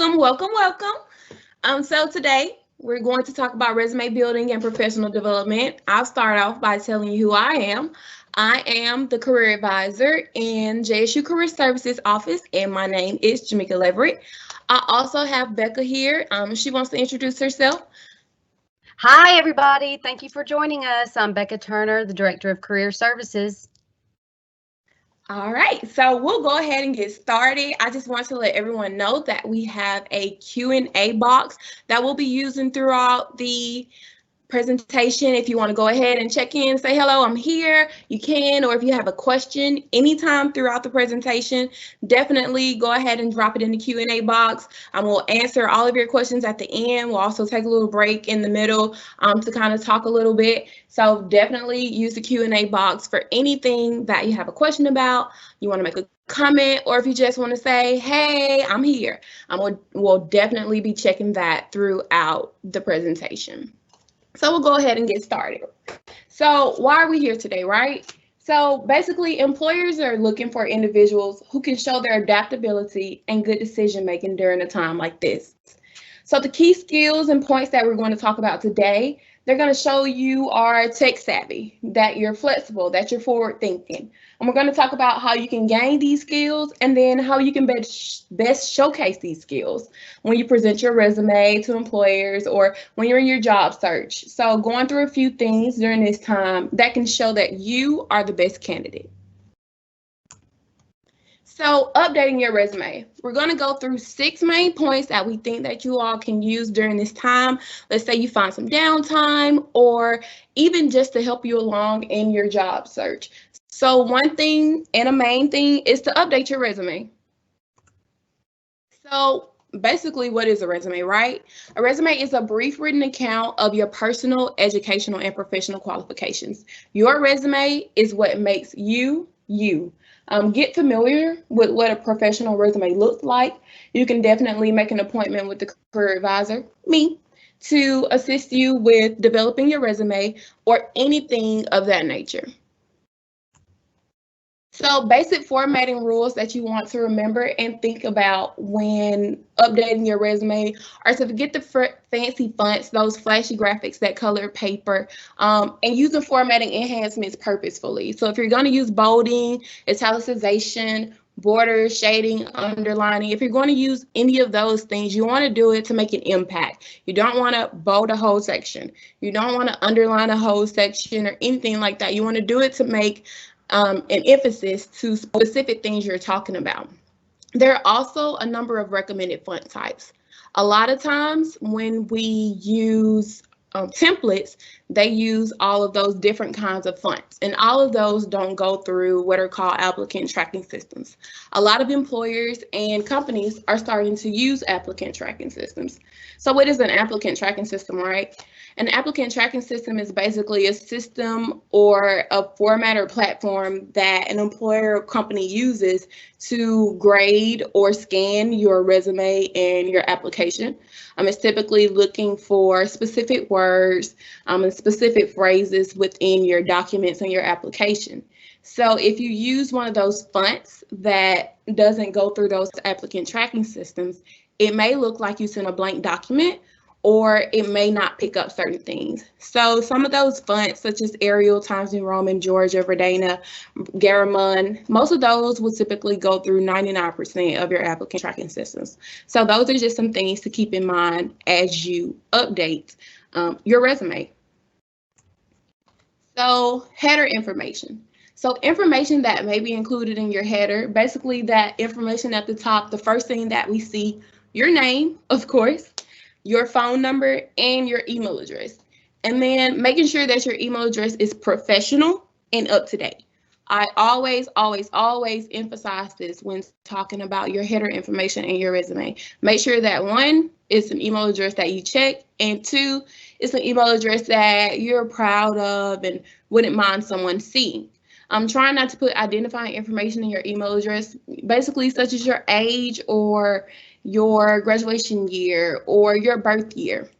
welcome. So today we're going to talk about resume building and professional development. I'll start off by telling you who I am. I am the career advisor in JSU Career Services office, and my name is Jamaica Leverett. I also have Becca here. She wants to introduce herself. Hi, everybody. Thank you for joining us. I'm Becca Turner, the Director of Career Services. All right, so we'll go ahead and get started. I just want to let everyone know that we have a Q&A box that we'll be using throughout the presentation. If you want to go ahead and check in, say hello, I'm here, you can, or if you have a question anytime throughout the presentation, definitely go ahead and drop it in the Q&A box. We'll answer all of your questions at the end. We'll also take a little break in the middle to kind of talk a little bit. So definitely use the Q&A box for anything that you have a question about, you want to make a comment, or if you just want to say, hey, I'm here. We'll definitely be checking that throughout the presentation. So we'll go ahead and get started. So why are we here today, right? So basically, employers are looking for individuals who can show their adaptability and good decision making during a time like this. So the key skills and points that we're going to talk about today, they're going to show you are tech savvy, that you're flexible, that you're forward thinking. And we're going to talk about how you can gain these skills and then how you can best showcase these skills when you present your resume to employers or when you're in your job search. So going through a few things during this time that can show that you are the best candidate. So updating your resume, we're going to go through 6 main points that we think that you all can use during this time. Let's say you find some downtime or even just to help you along in your job search. So one thing and a main thing is to update your resume. So basically, what is a resume, right? A resume is a brief written account of your personal, educational, and professional qualifications. Your resume is what makes you, you. Get familiar with what a professional resume looks like. You can definitely make an appointment with the career advisor, me, to assist you with developing your resume or anything of that nature. So basic formatting rules that you want to remember and think about when updating your resume are to forget the fancy fonts, those flashy graphics that color paper, and use the formatting enhancements purposefully. So if you're going to use bolding, italicization, borders, shading, underlining, if you're going to use any of those things, you want to do it to make an impact. You don't want to bold a whole section. You don't want to underline a whole section or anything like that. You want to do it to make an emphasis to specific things you're talking about. There are also a number of recommended font types. A lot of times when we use templates, they use all of those different kinds of fonts, and all of those don't go through what are called applicant tracking systems. A lot of employers and companies are starting to use applicant tracking systems. So what is an applicant tracking system, right? An applicant tracking system is basically a system or a format or platform that an employer or company uses to grade or scan your resume and your application. It's typically looking for specific words and specific phrases within your documents and your application. So if you use one of those fonts that doesn't go through those applicant tracking systems, it may look like you sent a blank document, or it may not pick up certain things. So some of those fonts, such as Arial, Times New Roman, Georgia, Verdana, Garamond, most of those will typically go through 99% of your applicant tracking systems. So those are just some things to keep in mind as you update your resume. So header information. So information that may be included in your header, basically that information at the top, the first thing that we see, your name, of course, your phone number, and your email address. And then making sure that your email address is professional and up to date. I always emphasize this when talking about your header information in your resume. Make sure that 1, it's an email address that you check, and 2, it's an email address that you're proud of and wouldn't mind someone seeing. I'm trying not to put identifying information in your email address, basically such as your age or your graduation year or your birth year.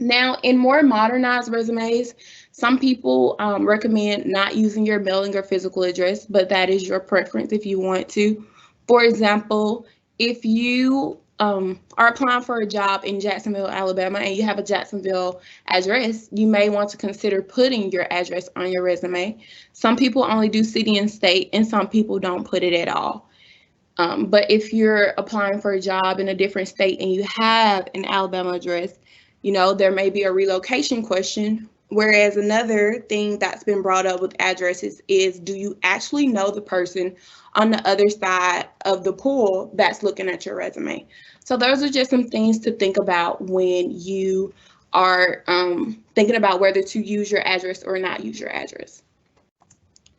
Now, in more modernized resumes, some people recommend not using your mailing or physical address, but that is your preference if you want to. For example, if you are applying for a job in Jacksonville, Alabama, and you have a Jacksonville address, you may want to consider putting your address on your resume. Some people only do city and state, and some people don't put it at all. But if you're applying for a job in a different state and you have an Alabama address, there may be a relocation question. Whereas another thing that's been brought up with addresses is, do you actually know the person on the other side of the pool that's looking at your resume? So those are just some things to think about when you are thinking about whether to use your address or not use your address.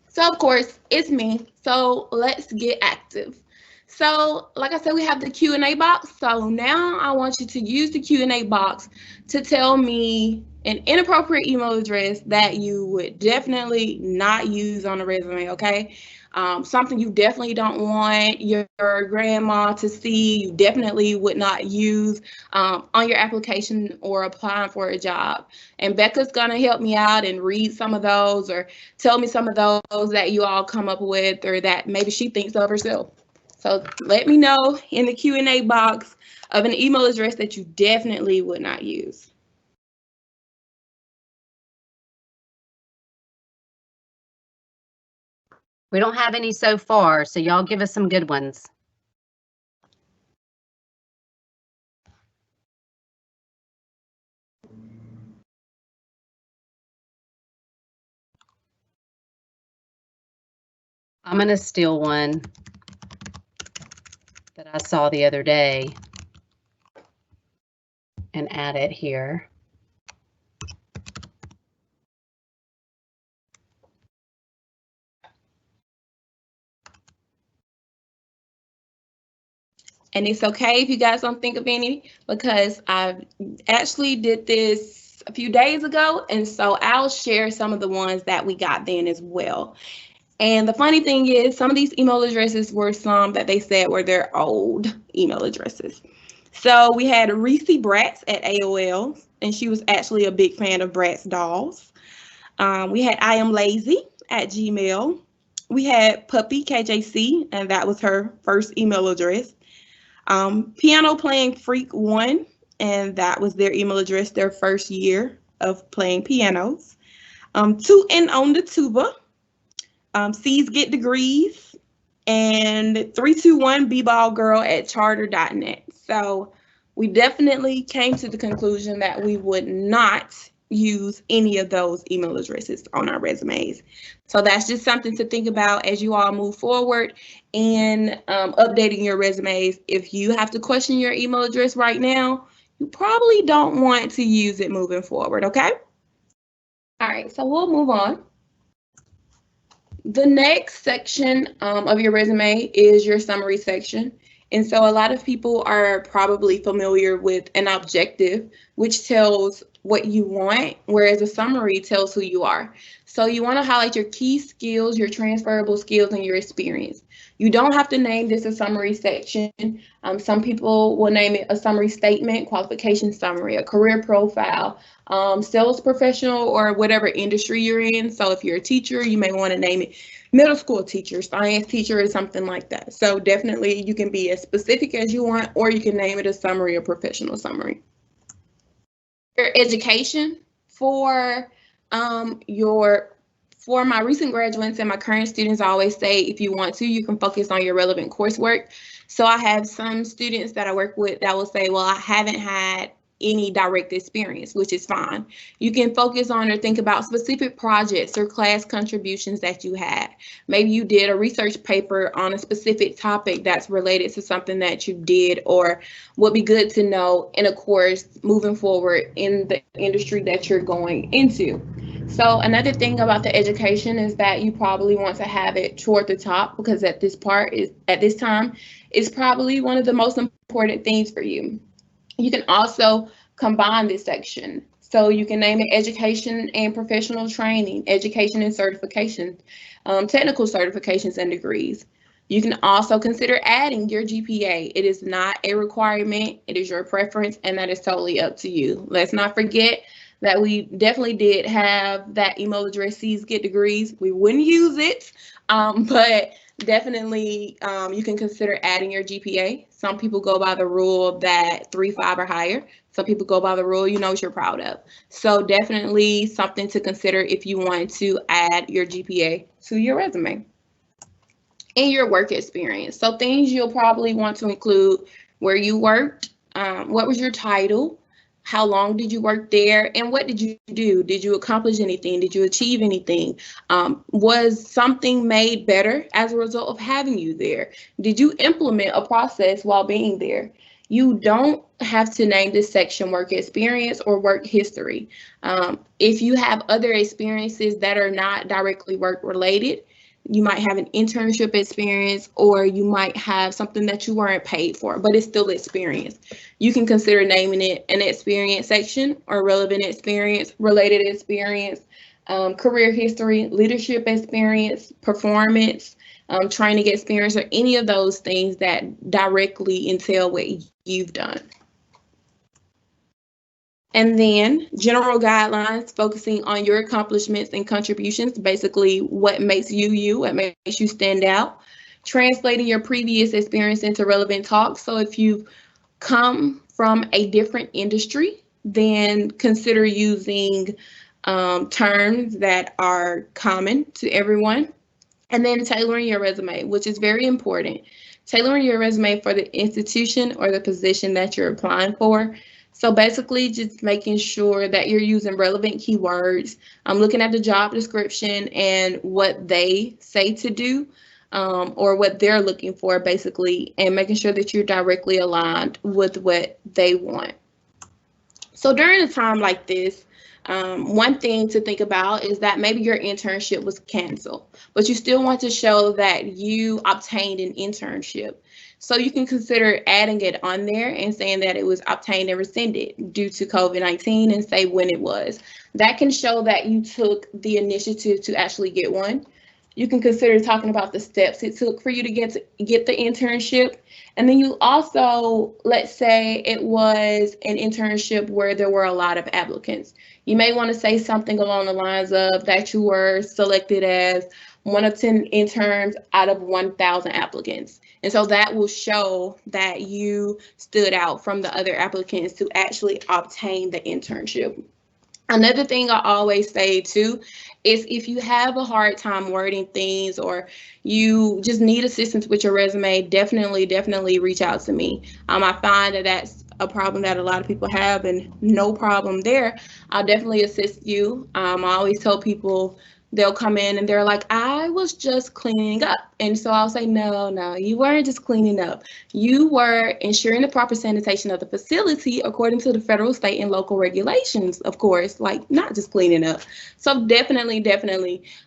So of course, it's me. So let's get active. So like I said, we have the Q&A box. So now I want you to use the Q&A box to tell me an inappropriate email address that you would definitely not use on a resume, okay? Something you definitely don't want your grandma to see, you definitely would not use on your application or applying for a job. And Becca's gonna help me out and read some of those or tell me some of those that you all come up with or that maybe she thinks of herself. So let me know in the Q&A box of an email address that you definitely would not use. We don't have any so far, so y'all give us some good ones. I'm going to steal one that I saw the other day and add it here. And it's okay if you guys don't think of any, because I actually did this a few days ago, and so I'll share some of the ones that we got then as well. And the funny thing is, some of these email addresses were some that they said were their old email addresses. So we had Reese Bratz at AOL, and she was actually a big fan of Bratz dolls. We had I Am Lazy at Gmail. We had Puppy KJC, and that was her first email address. Piano Playing Freak 1, and that was their email address their first year of playing pianos. Tootin' on the Tuba. C's Get Degrees, and 321 B-Ball Girl at charter.net. So we definitely came to the conclusion that we would not use any of those email addresses on our resumes. So that's just something to think about as you all move forward in updating your resumes. If you have to question your email address right now, you probably don't want to use it moving forward, okay? All right, so we'll move on. The next section of your resume is your summary section. And so a lot of people are probably familiar with an objective, which tells what you want, whereas a summary tells who you are. So you want to highlight your key skills, your transferable skills, and your experience. You don't have to name this a summary section. Some people will name it a summary statement, qualification summary, a career profile, sales professional, or whatever industry you're in. So if you're a teacher, you may want to name it middle school teacher, science teacher, or something like that. So definitely you can be as specific as you want, or you can name it a summary or professional summary. Your education for my recent graduates and my current students, I always say if you want to, you can focus on your relevant coursework. So I have some students that I work with that will say, well, I haven't had any direct experience, which is fine. You can focus on or think about specific projects or class contributions that you had. Maybe you did a research paper on a specific topic that's related to something that you did or would be good to know in a course moving forward in the industry that you're going into. So another thing about the education is that you probably want to have it toward the top, because at this time is probably one of the most important things for you. You can also combine this section. So you can name it education and professional training, education and certifications, technical certifications and degrees. You can also consider adding your GPA. It is not a requirement, it is your preference, and that is totally up to you. Let's not forget that we definitely did have that email address, C's Get Degrees. We wouldn't use it, but Definitely, you can consider adding your GPA. Some people go by the rule that 3.5 or higher. Some people go by the rule you know what you're proud of. So definitely something to consider if you want to add your GPA to your resume. And your work experience. So things you'll probably want to include: where you worked, what was your title, how long did you work there, and what did you do? Did you accomplish anything? Did you achieve anything? Was something made better as a result of having you there? Did you implement a process while being there? You don't have to name this section work experience or work history. If you have other experiences that are not directly work related, you might have an internship experience, or you might have something that you weren't paid for, but it's still experience. You can consider naming it an experience section or relevant experience, related experience, career history, leadership experience, performance, training experience, or any of those things that directly entail what you've done. And then general guidelines focusing on your accomplishments and contributions, basically what makes you you, what makes you stand out. Translating your previous experience into relevant talk. So if you've come from a different industry, then consider using terms that are common to everyone. And then tailoring your resume, which is very important. Tailoring your resume for the institution or the position that you're applying for. So basically just making sure that you're using relevant keywords. I'm looking at the job description and what they say to do, or what they're looking for basically, and making sure that you're directly aligned with what they want. So during a time like this, one thing to think about is that maybe your internship was canceled, but you still want to show that you obtained an internship. So you can consider adding it on there and saying that it was obtained and rescinded due to COVID-19, and say when it was. That can show that you took the initiative to actually get one. You can consider talking about the steps it took for you to get the internship. And then you also, let's say it was an internship where there were a lot of applicants. You may want to say something along the lines of that you were selected as one of 10 interns out of 1,000 applicants. And so that will show that you stood out from the other applicants to actually obtain the internship. Another thing I always say too is if you have a hard time wording things, or you just need assistance with your resume, definitely reach out to me. I find that that's a problem that a lot of people have, and no problem there. I'll definitely assist you. I always tell people, they'll come in and they're like, I was just cleaning up. And so I'll say, no, you weren't just cleaning up. You were ensuring the proper sanitation of the facility according to the federal, state, and local regulations, of course, like not just cleaning up. So definitely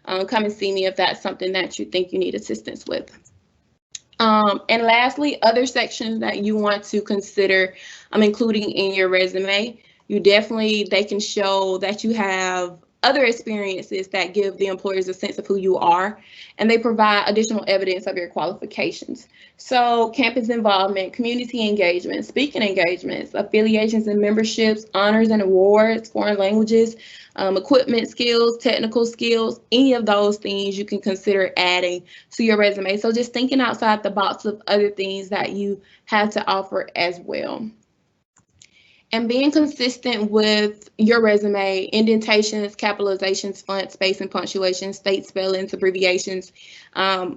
come and see me if that's something that you think you need assistance with. And lastly, other sections that you want to consider including in your resume. They can show that you have other experiences that give the employers a sense of who you are, and they provide additional evidence of your qualifications. So campus involvement, community engagement, speaking engagements, affiliations and memberships, honors and awards, foreign languages, equipment skills, technical skills, any of those things you can consider adding to your resume. So just thinking outside the box of other things that you have to offer as well. And being consistent with your resume, indentations, capitalizations, font, space, and punctuation, state spellings, abbreviations.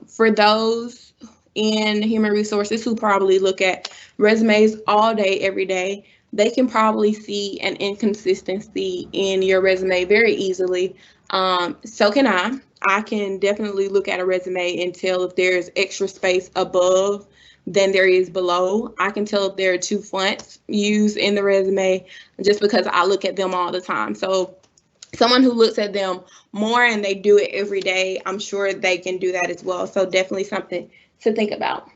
For those in human resources who probably look at resumes all day, every day, they can probably see an inconsistency in your resume very easily. So can I. I can definitely look at a resume and tell if there's extra space above than there is below. I can tell if there are two fonts used in the resume just because I look at them all the time. So someone who looks at them more and they do it every day, I'm sure they can do that as well. So definitely something to think about.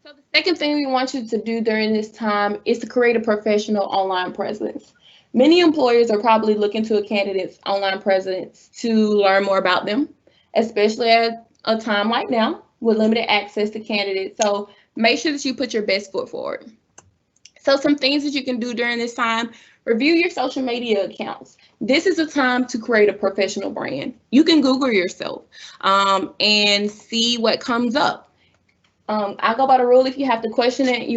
So the second thing we want you to do during this time is to create a professional online presence. Many employers are probably looking to a candidate's online presence to learn more about them, especially at a time like now with limited access to candidates. So make sure that you put your best foot forward. So some things that you can do during this time: Review your social media accounts. This is a time to create a professional brand. You can Google yourself and see what comes up. I go by the rule, if you have to question it,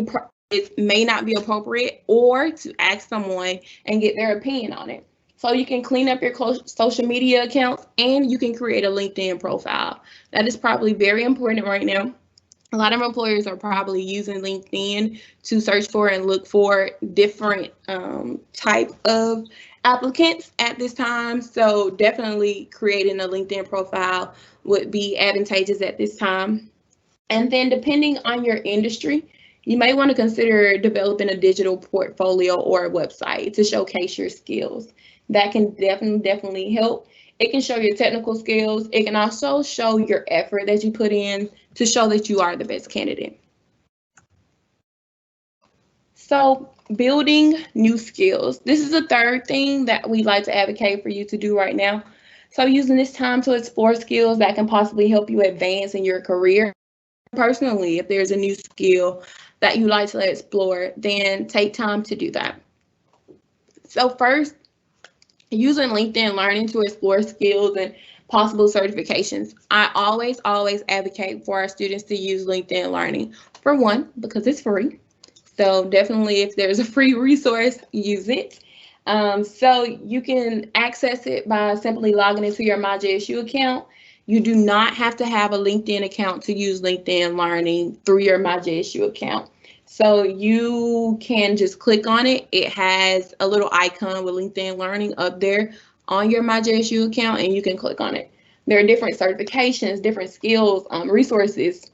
it may not be appropriate, or to ask someone and get their opinion on it. So you can clean up your social media accounts, and you can create a LinkedIn profile. That is probably very important right now. A lot of employers are probably using LinkedIn to search for and look for different type of applicants at this time. So definitely creating a LinkedIn profile would be advantageous at this time. And then depending on your industry, you may want to consider developing a digital portfolio or a website to showcase your skills. That can definitely help. It can show your technical skills. It can also show your effort that you put in to show that you are the best candidate. So building new skills. This is the third thing that we like to advocate for you to do right now. So using this time to explore skills that can possibly help you advance in your career. Personally, if there's a new skill that you like to explore, then take time to do that. So first, using LinkedIn Learning to explore skills and possible certifications. I always advocate for our students to use LinkedIn Learning. For one, because it's free. So definitely, if there's a free resource, use it. So you can access it by simply logging into your My JSU account. You do not have to have a LinkedIn account to use LinkedIn Learning through your My JSU account. So you can just click on it. It has a little icon with LinkedIn Learning up there on your My JSU account, and you can click on it. There are different certifications, different skills, resources.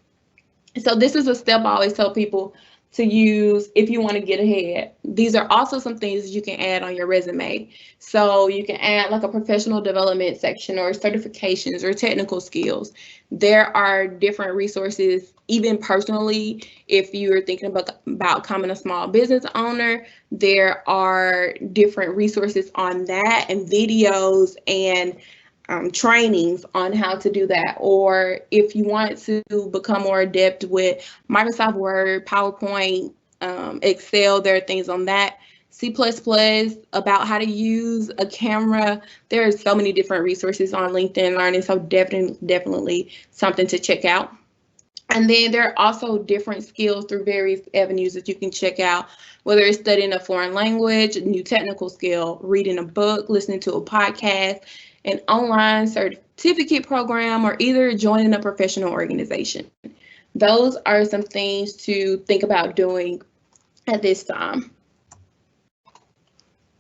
So this is a step I always tell people to use if you want to get ahead. These are also some things you can add on your resume. So you can add like a professional development section or certifications or technical skills. There are different resources, even personally, if you're thinking about becoming a small business owner, there are different resources on that and videos and trainings on how to do that. Or if you want to become more adept with Microsoft Word, PowerPoint, Excel, there are things on that. C++, about how to use a camera. There are so many different resources on LinkedIn Learning, so definitely something to check out. And then there are also different skills through various avenues that you can check out, whether it's studying a foreign language, a new technical skill, reading a book, listening to a podcast, an online certificate program, or either joining a professional organization. Those are some things to think about doing at this time.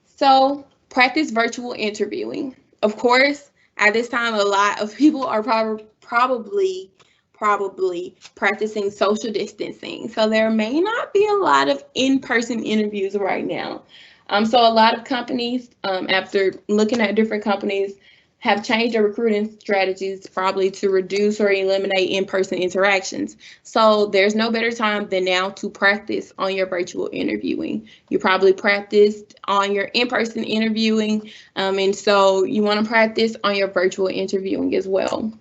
So practice virtual interviewing. Of course, at this time, a lot of people are probably practicing social distancing. So there may not be a lot of in-person interviews right now. So a lot of companies, after looking at different companies, have changed their recruiting strategies probably to reduce or eliminate in-person interactions. So there's no better time than now to practice on your virtual interviewing. You probably practiced on your in-person interviewing, and so you want to practice on your virtual interviewing as well.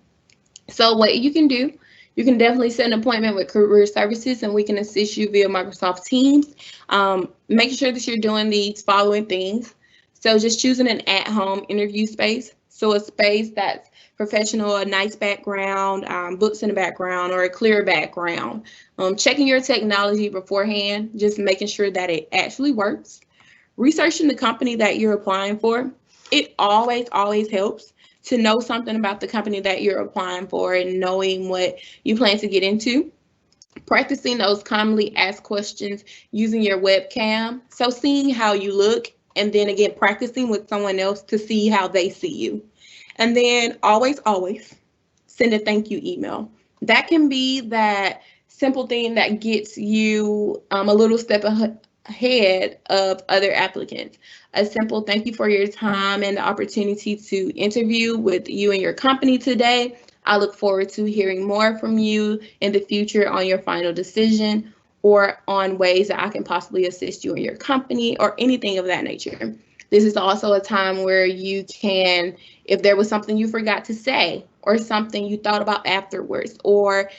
So what you can do, you can definitely set an appointment with Career Services, and we can assist you via Microsoft Teams. Making sure that you're doing these following things. So just choosing an at-home interview space. So a space that's professional, a nice background, books in the background, or a clear background. Checking your technology beforehand, just making sure that it actually works. Researching the company that you're applying for. It always helps to know something about the company that you're applying for and knowing what you plan to get into. Practicing those commonly asked questions using your webcam. So seeing how you look, and then again, practicing with someone else to see how they see you. And then always send a thank you email. That can be that simple thing that gets you a little step ahead of other applicants. A simple thank you for your time and the opportunity to interview with you and your company today. I look forward to hearing more from you in the future on your final decision or on ways that I can possibly assist you in your company or anything of that nature. This is also a time where you can, if there was something you forgot to say or something you thought about afterwards, or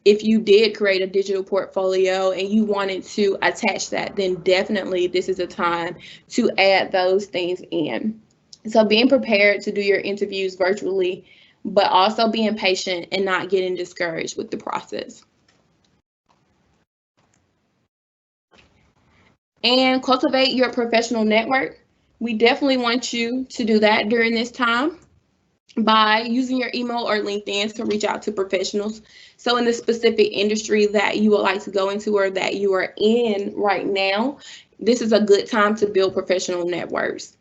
if you did create a digital portfolio and you wanted to attach that, then definitely this is a time to add those things in. So being prepared to do your interviews virtually, but also being patient and not getting discouraged with the process. And cultivate your professional network. We definitely want you to do that during this time by using your email or LinkedIn to reach out to professionals. So in the specific industry that you would like to go into or that you are in right now, this is a good time to build professional networks.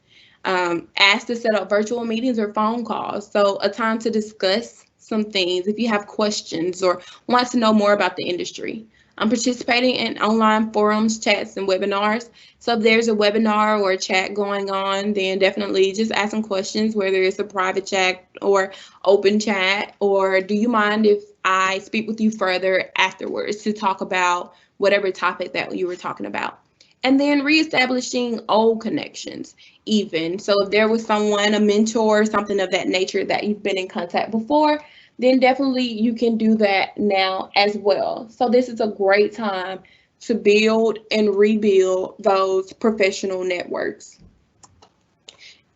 Ask to set up virtual meetings or phone calls. So a time to discuss some things if you have questions or want to know more about the industry. I'm participating in online forums, chats, and webinars. So if there's a webinar or a chat going on, then definitely just ask some questions, whether it's a private chat or open chat, or do you mind if I speak with you further afterwards to talk about whatever topic that you were talking about. And then reestablishing old connections even. So if there was someone, a mentor, or something of that nature that you've been in contact before, then definitely you can do that now as well. So this is a great time to build and rebuild those professional networks.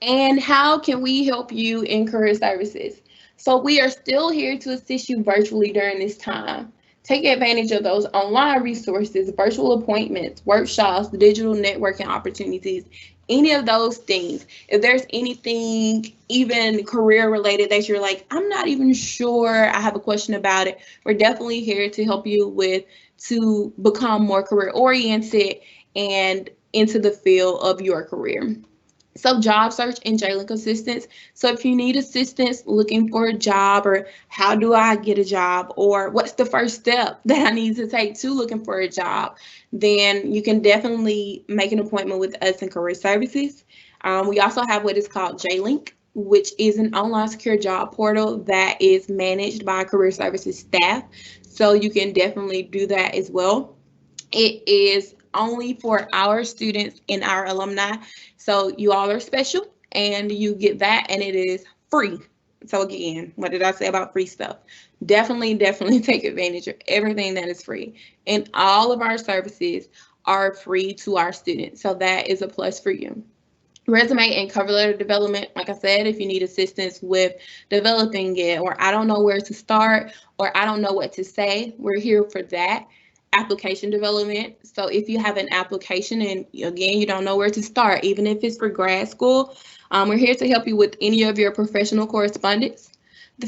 And how can we help you in career services? So we are still here to assist you virtually during this time. Take advantage of those online resources, virtual appointments, workshops, digital networking opportunities, any of those things. If there's anything even career related that you're like, I'm not even sure, I have a question about it, we're definitely here to help you with to become more career oriented and into the field of your career. So job search and JLink assistance. So if you need assistance looking for a job, or how do I get a job, or what's the first step that I need to take to looking for a job, then you can definitely make an appointment with us in Career Services. We also have what is called JLink, which is an online secure job portal that is managed by Career Services staff. So you can definitely do that as well. It is only for our students and our alumni. So you all are special and you get that, and it is free. So again, what did I say about free stuff? Definitely take advantage of everything that is free. And all of our services are free to our students. So that is a plus for you. Resume and cover letter development, like I said, if you need assistance with developing it, or I don't know where to start, or I don't know what to say, we're here for that. Application development. So if you have an application and again, you don't know where to start, even if it's for grad school, we're here to help you with any of your professional correspondence. The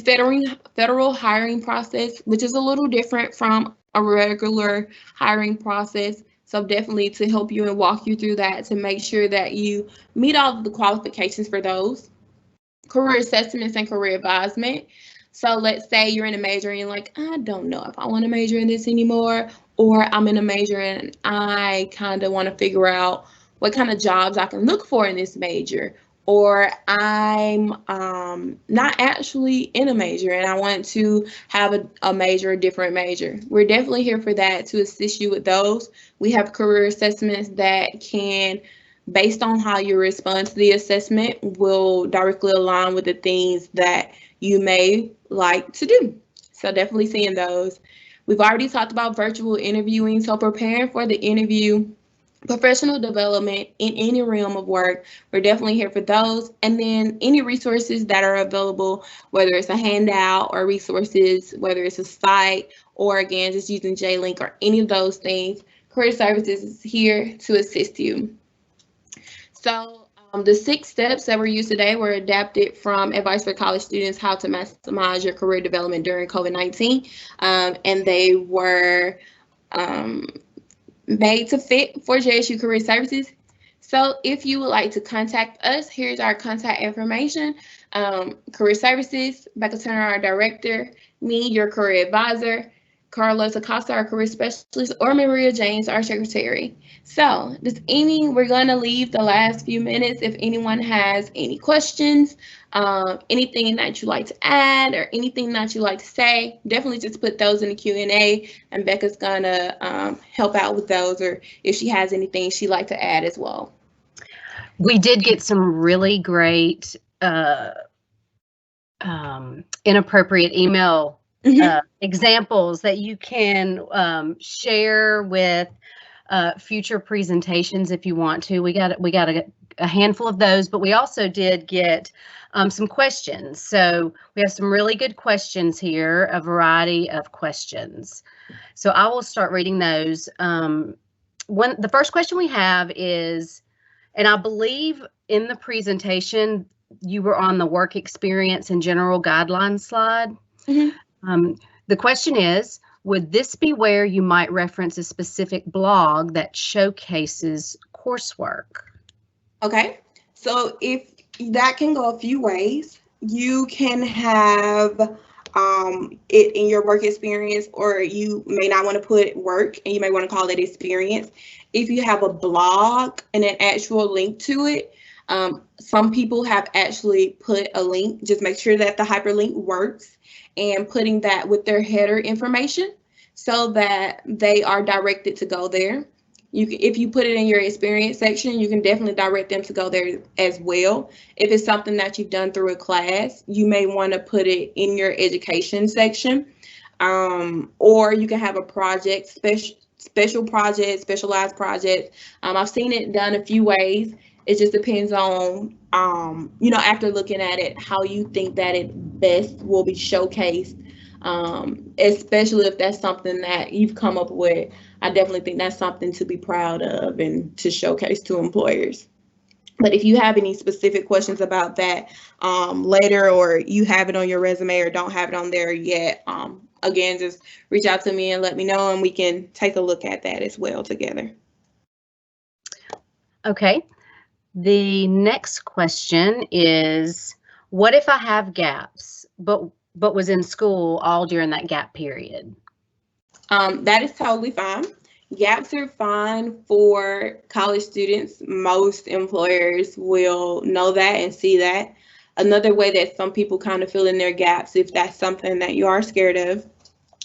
federal hiring process, which is a little different from a regular hiring process. So definitely to help you and walk you through that to make sure that you meet all of the qualifications for those. Career assessments and career advisement. So let's say you're in a major and you're like, I don't know if I want to major in this anymore, or I'm in a major and I kind of want to figure out what kind of jobs I can look for in this major, or I'm not actually in a major and I want to have a major, a different major. We're definitely here for that to assist you with those. We have career assessments that can, based on how you respond to the assessment, will directly align with the things that you may like to do. So definitely seeing those. We've already talked about virtual interviewing, so preparing for the interview, professional development in any realm of work, we're definitely here for those. And then any resources that are available, whether it's a handout or resources, whether it's a site, or again, just using JLink or any of those things, Career Services is here to assist you. So the 6 steps that were used today were adapted from Advice for College Students, How to Maximize Your Career Development During COVID-19, and they were made to fit for JSU Career Services. So if you would like to contact us, here's our contact information. Career Services, Becca Turner, our director, me, your career advisor, Carlos Acosta, our career specialist, or Maria James, our secretary. So we're going to leave the last few minutes if anyone has any questions, anything that you'd like to add, or anything that you'd like to say, definitely just put those in the Q&A, and Becca's going to help out with those, or if she has anything she'd like to add as well. We did get some really great inappropriate email examples that you can share with future presentations if you want to. We got a handful of those, but we also did get some questions. So we have some really good questions here, a variety of questions. So I will start reading those. The first question we have is, and I believe in the presentation you were on the work experience and general guidelines slide. The question is, would this be where you might reference a specific blog that showcases coursework? Okay, so if that can go a few ways. You can have it in your work experience, or you may not want to put work and you may want to call it experience. If you have a blog and an actual link to it, some people have actually put a link. Just make sure that the hyperlink works and putting that with their header information so that they are directed to go there. If you put it in your experience section, you can definitely direct them to go there as well. If it's something that you've done through a class, you may want to put it in your education section, or you can have a project, special project, specialized project. I've seen it done a few ways. It just depends on, after looking at it, how you think that it best will be showcased, especially if that's something that you've come up with. I definitely think that's something to be proud of and to showcase to employers. But if you have any specific questions about that later, or you have it on your resume or don't have it on there yet, again, just reach out to me and let me know, and we can take a look at that as well together. Okay. The next question is, what if I have gaps, but was in school all during that gap period? That is totally fine. Gaps are fine for college students. Most employers will know that and see that. Another way that some people kind of fill in their gaps, if that's something that you are scared of,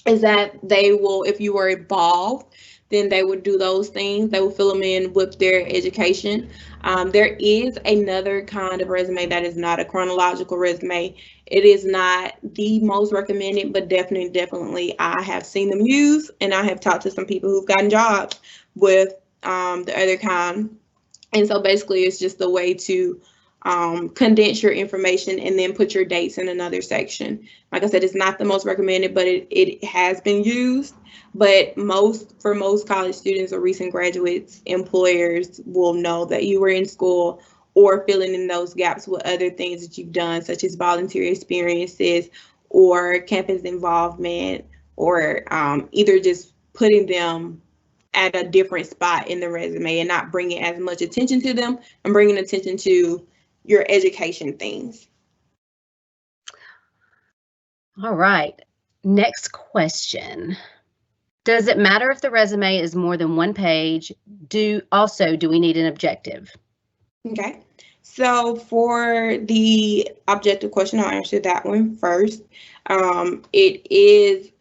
is that they will, if you were involved, then they would do those things. They will fill them in with their education. There is another kind of resume that is not a chronological resume. It is not the most recommended, but definitely I have seen them used, and I have talked to some people who've gotten jobs with the other kind. And so basically it's just a way to condense your information and then put your dates in another section. Like I said, it's not the most recommended, but it has been used. But for most college students or recent graduates, employers will know that you were in school, or filling in those gaps with other things that you've done, such as volunteer experiences or campus involvement, or either just putting them at a different spot in the resume and not bringing as much attention to them, and bringing attention to your education things. All right. Next question. Does it matter if the resume is more than one page? Do we need an objective? Okay. So for the objective question, I'll answer that one first. It's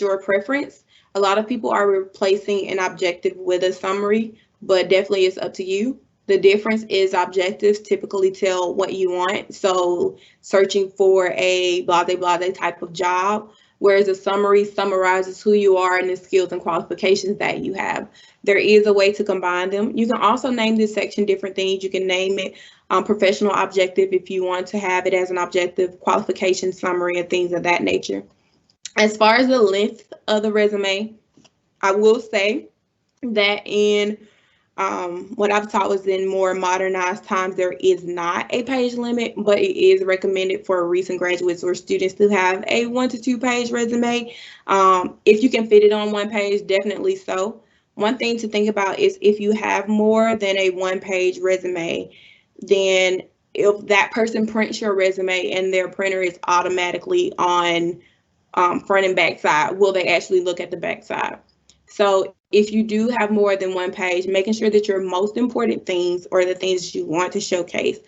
your preference. A lot of people are replacing an objective with a summary, but definitely it's up to you. The difference is objectives typically tell what you want. So searching for a blase type of job, whereas a summary summarizes who you are and the skills and qualifications that you have. There is a way to combine them. You can also name this section different things. You can name it professional objective if you want to have it as an objective, qualification summary, and things of that nature. As far as the length of the resume, I will say that in what I've taught was in more modernized times, there is not a page limit, but it is recommended for recent graduates or students to have a 1 to 2 page resume. If you can fit it on one page, definitely so. One thing to think about is if you have more than a 1 page resume, then if that person prints your resume and their printer is automatically on front and back side, will they actually look at the back side? So if you do have more than 1 page, making sure that your most important things or the things you want to showcase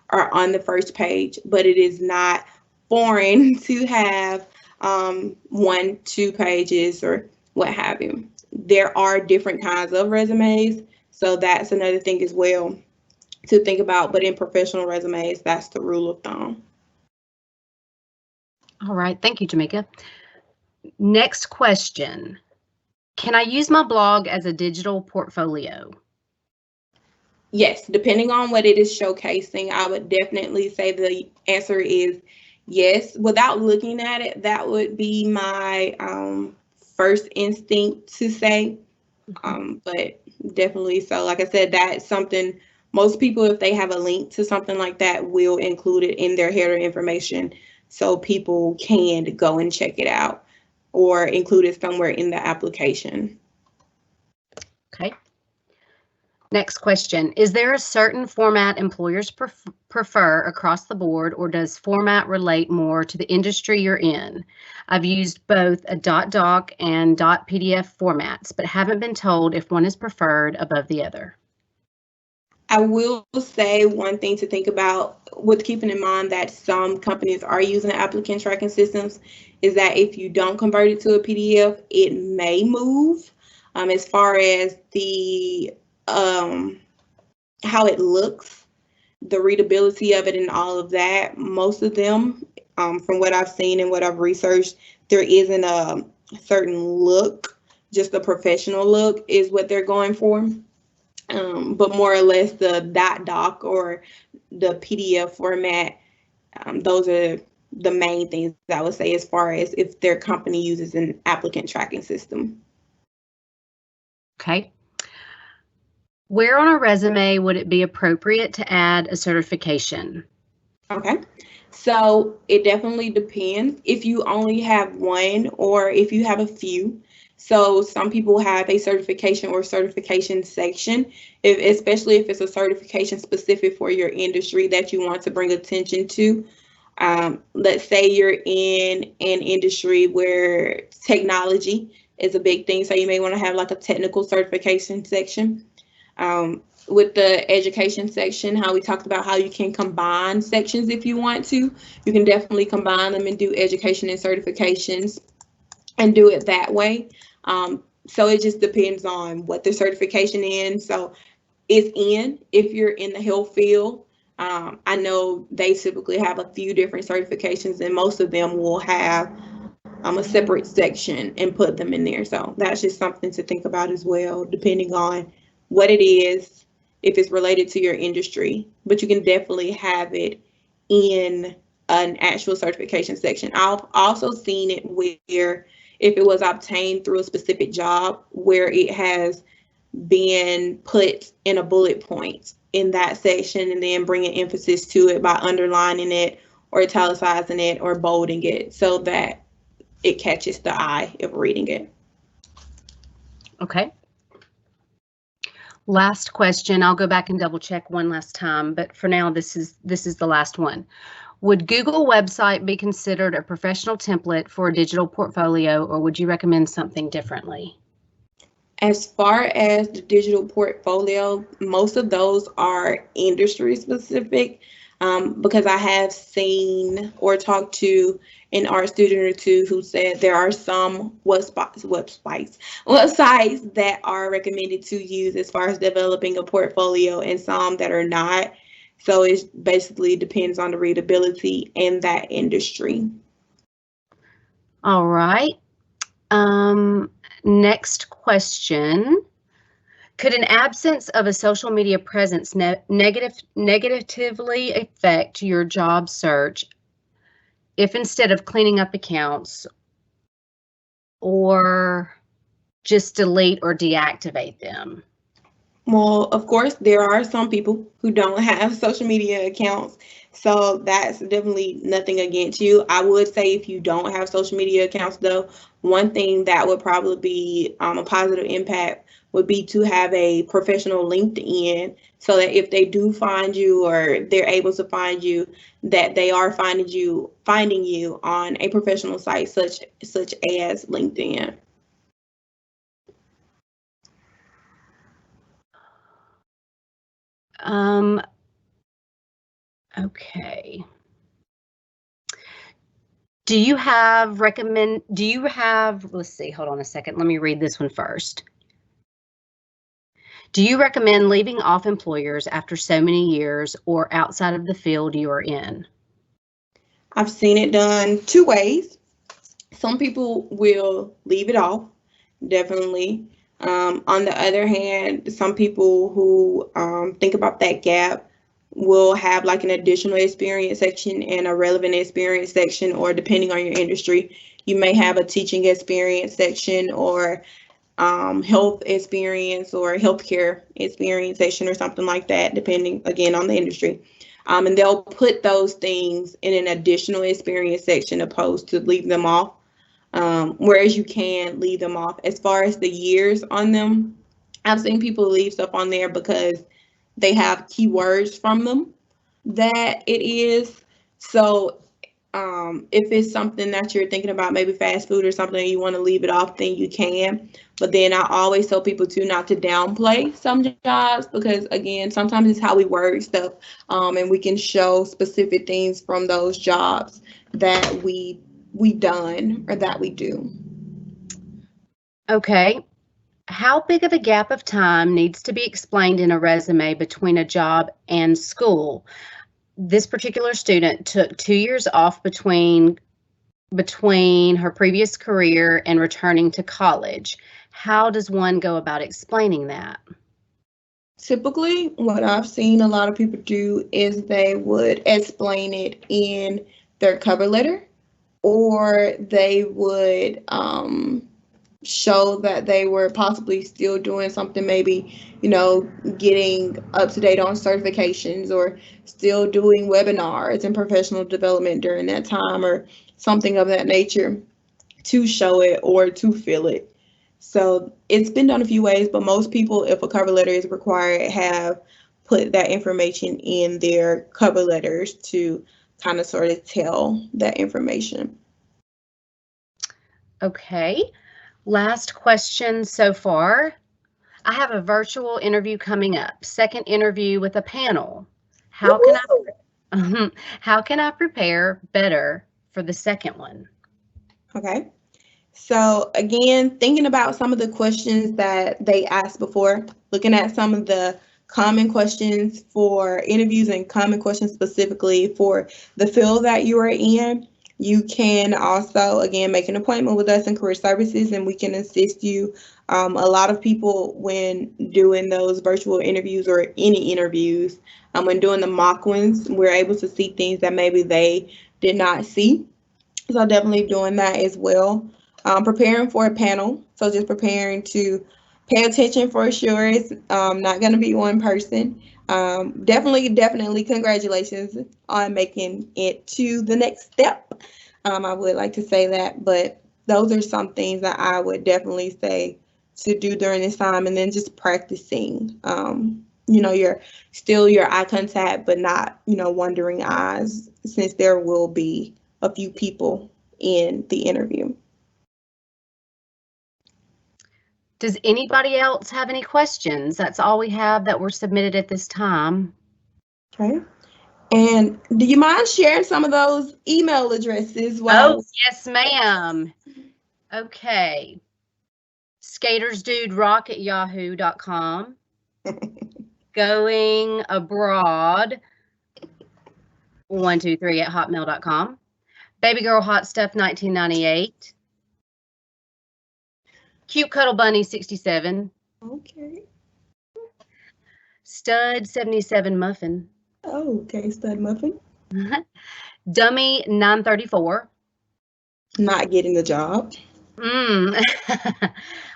are on the first page, but it is not foreign to have 1, 2 pages or what have you. There are different kinds of resumes, so that's another thing as well to think about. But in professional resumes, that's the rule of thumb. All right, thank you, Jamaica. Next question. Can I use my blog as a digital portfolio? Yes, depending on what it is showcasing, I would definitely say the answer is yes. Without looking at it, that would be my first instinct to say. But definitely so. Like I said, that's something most people, if they have a link to something like that, will include it in their header information so people can go and check it out or include it somewhere in the application. Okay. Next question. Is there a certain format employers prefer across the board, or does format relate more to the industry you're in? I've used both a .doc and .pdf formats, but haven't been told if one is preferred above the other. I will say one thing to think about with keeping in mind that some companies are using applicant tracking systems is that if you don't convert it to a PDF, it may move. As far as the how it looks, the readability of it and all of that, most of them, from what I've seen and what I've researched, there isn't a certain look, just a professional look is what they're going for. But more or less the .doc or the PDF format, those are the main things I would say as far as if their company uses an applicant tracking system. Okay. Where on a resume would it be appropriate to add a certification? Okay, so it definitely depends if you only have one or if you have a few. So some people have a certification or certification section, especially if it's a certification specific for your industry that you want to bring attention to. Let's say you're in an industry where technology is a big thing, so you may want to have like a technical certification section. With the education section, how we talked about how you can combine sections if you want to. You can definitely combine them and do education and certifications and do it that way. So it just depends on what the certification is. So it's if you're in the health field, I know they typically have a few different certifications and most of them will have a separate section and put them in there. So that's just something to think about as well, depending on what it is, if it's related to your industry, but you can definitely have it in an actual certification section. I've also seen it where if it was obtained through a specific job where it has been put in a bullet point in that section and then bringing emphasis to it by underlining it or italicizing it or bolding it so that it catches the eye of reading it. Okay. Last question. I'll go back and double check one last time, but for now, this is the last one. Would Google website be considered a professional template for a digital portfolio, or would you recommend something differently? As far as the digital portfolio, most of those are industry specific, because I have seen or talked to an art student or two who said there are some websites that are recommended to use as far as developing a portfolio and some that are not. So it basically depends on the readability in that industry. All right. Next question. Could an absence of a social media presence negatively affect your job search if instead of cleaning up accounts or just delete or deactivate them? Well, of course, there are some people who don't have social media accounts, so that's definitely nothing against you. I would say if you don't have social media accounts, though, one thing that would probably be a positive impact would be to have a professional LinkedIn so that if they do find you or they're able to find you, that they are finding you on a professional site such as LinkedIn. Okay. Let's see, hold on a second. Let me read this one first. Do you recommend leaving off employers after so many years or outside of the field you are in? I've seen it done two ways. Some people will leave it off, definitely. On the other hand, some people who think about that gap will have like an additional experience section and a relevant experience section, or depending on your industry, you may have a teaching experience section or health experience or healthcare experience section or something like that, depending again on the industry. And they'll put those things in an additional experience section opposed to leave them off. Whereas you can leave them off. As far as the years on them, I've seen people leave stuff on there because they have keywords from them that it is. So if it's something that you're thinking about, maybe fast food or something, and you want to leave it off, then you can. But then I always tell people too not to downplay some jobs, because again, sometimes it's how we word stuff, and we can show specific things from those jobs that we done or that we do. Okay. How big of a gap of time needs to be explained in a resume between a job and school? This particular student took 2 years off between her previous career and returning to college. How does one go about explaining that? Typically, what I've seen a lot of people do is they would explain it in their cover letter, or they would show that they were possibly still doing something, maybe, getting up to date on certifications, or still doing webinars and professional development during that time, or something of that nature, to show it or to fill it. So it's been done a few ways, but most people, if a cover letter is required, have put that information in their cover letters to kind of sort of tell that information. Okay. Last question so far. I have a virtual interview coming up. Second interview with a panel. How can I prepare better for the second one? Okay. So again, thinking about some of the questions that they asked before, looking at some of the common questions for interviews and common questions specifically for the field that you are in. You can also, again, make an appointment with us in Career Services, and we can assist you. A lot of people, when doing those virtual interviews or any interviews, when doing the mock ones, we're able to see things that maybe they did not see. So definitely doing that as well. Preparing for a panel, so just preparing to pay attention for sure. It's not going to be one person. Definitely congratulations on making it to the next step. I would like to say that, but those are some things that I would definitely say to do during this time, and then just practicing. Your eye contact, but not, wandering eyes, since there will be a few people in the interview. Does anybody else have any questions? That's all we have that were submitted at this time. Okay. And do you mind sharing some of those email addresses? Oh, yes, ma'am. Okay. Skatersduderock@yahoo.com. Going abroad 123@hotmail.com. Babygirlhotstuff1998. Cute Cuddle Bunny 67. Okay. Stud 77 Muffin. Oh, okay, Stud Muffin. Dummy 934. Not getting the job.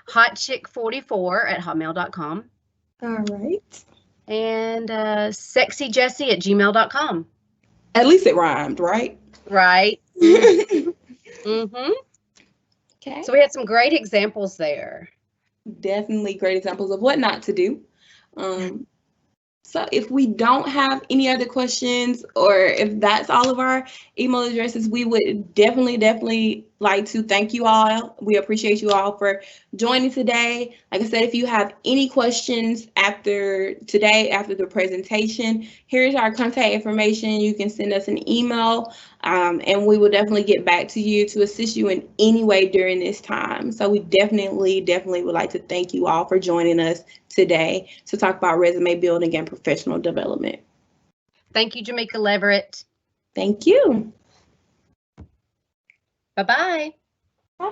Hot Chick 44@hotmail.com. All right. And sexyjessie@gmail.com. At least it rhymed, right? Right. Mm-hmm. Okay. So we had some great examples there. Definitely great examples of what not to do. So if we don't have any other questions, or if that's all of our email addresses, we would definitely like to thank you all. We appreciate you all for joining today. Like I said, if you have any questions after today, after the presentation, here's our contact information. You can send us an email, and we will definitely get back to you to assist you in any way during this time. So we definitely would like to thank you all for joining us today to talk about resume building and professional development. Thank you, Jamaica Leverett. Thank you. Bye-bye. Bye.